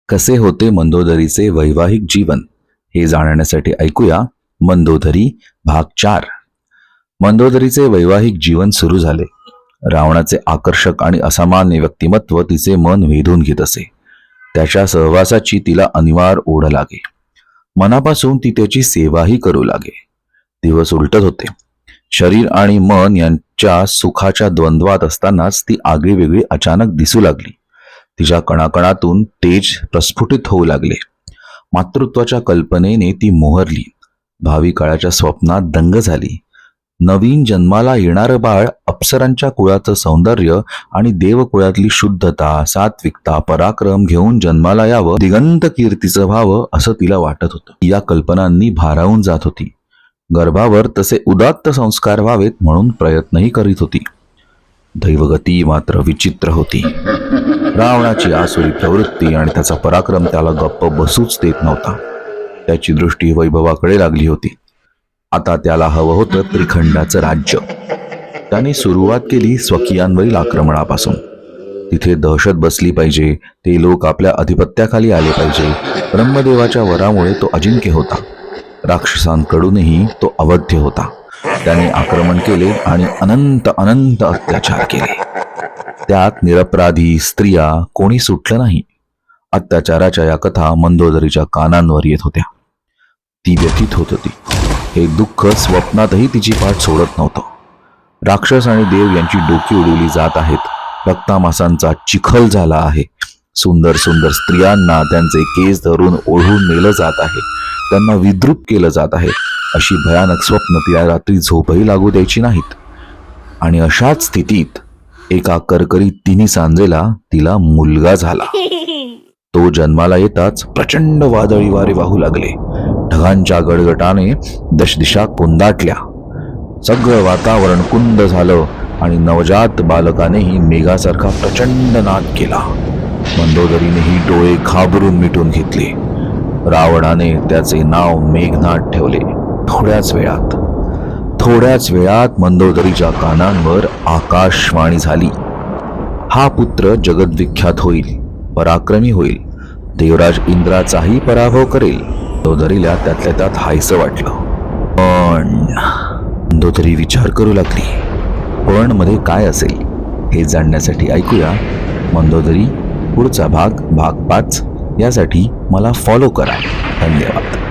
कसे होते मंदोदरीचे वैवाहिक जीवन हे जाणण्यासाठी ऐकूया मंदोदरी भाग 4. मंदोदरीचे वैवाहिक जीवन सुरू झाले. रावणाचे आकर्षक आणि असामान्य व्यक्तिमत्व तिचे मन वेधून घेत असे. त्याच्या सहवासाची तिला अनिवार्य ओढ लागे. मनापासून ती त्याची सेवाही करू लागे. दिवस उलटत होते. शरीर आणि मन यांच्या सुखाच्या द्वंद्वात असतानाच ती आगळीवेगळी अचानक दिसू लागली. तिच्या कणाकणातून तेज प्रस्फुटित होऊ लागले. मातृत्वाच्या कल्पनेने ती मोहरली. भावी काळाच्या स्वप्नात दंग झाली. नवीन जन्माला येणारं बाळ अप्सरांच्या कुळाचं सौंदर्य आणि देवकुळातली शुद्धता, सात्विकता, पराक्रम घेऊन जन्माला यावं, दिगंत कीर्तीचं व्हावं असं तिला वाटत होतं. या कल्पनांनी भारावून जात होती. गर्भावर तसे उदात्त संस्कार व्हावेत म्हणून प्रयत्नही करीत होती. दैवगती मात्र विचित्र होती. रावणाची आसुरी प्रवृत्ती आणि त्याचा पराक्रम त्याला गप्प बसूच देत नव्हता. त्याची दृष्टी वैभवाकडे लागली होती. आता त्याला हवं होतं त्रिखंडाचं राज्य. त्याने सुरुवात केली स्वकीयांवरील आक्रमणापासून. तिथे दहशत बसली पाहिजे. ते लोक आपल्या अधिपत्याखाली आले पाहिजे. ब्रह्मदेवाच्या वरामुळे तो अजिंक्य होता. राक्षसांकडूनही तो अवध्य होता. त्याने आक्रमण केले आणि अनंत अनंत अत्याचार केले. त्यात निरपराधी स्त्रिया कोणी सुटलं नाही. अत्याचाराच्या या कथा मंदोदरीच्या कानांवर येत होत्या. ती व्यथित होत होती. हे दुःख स्वप्नातही तिची पाठ सोडत नव्हतं. राक्षस आणि देव यांची डोकी उडवली जात आहेत. रक्तामासांचा चिखल झाला आहे. सुंदर सुंदर स्त्रियांना त्यांचे केस धरून ओढून नेलं जात आहे. त्यांना विद्रूप केलं जात आहे. अशी भयानक स्वप्न तिला रात्री झोपही लागू द्यायची नाहीत. आणि अशाच स्थितीत एका करकरी तिन्ही सांजेला तिला मुलगा झाला. तो जन्माला येताच प्रचंड वादळी वारे वाहू लागले. ढगांच्या गडगटाने दशदिशा कोंदाटल्या. सगळं वातावरण कुंद झालं आणि नवजात बालकानेही मेघासारखा प्रचंड नाद केला. मंदोदरीनेही डोळे घाबरून मिटून घेतले. रावणाने त्याचे नाव मेघनाद ठेवले. थोड्याच वेळात मंदोदरीच्या कानांवर आकाशवाणी झाली. हा पुत्र जगद्विख्यात होईल, पराक्रमी होईल, देवराज इंद्राचाही पराभव करेल. मंदोदरीला त्यातल्या त्यात हायसं वाटलं. पण मंदोदरी विचार करू लागली. पण मध्ये काय असेल हे जाणण्यासाठी ऐकूया मंदोदरी पुढचा भाग 5. यासाठी मला फॉलो करा. धन्यवाद.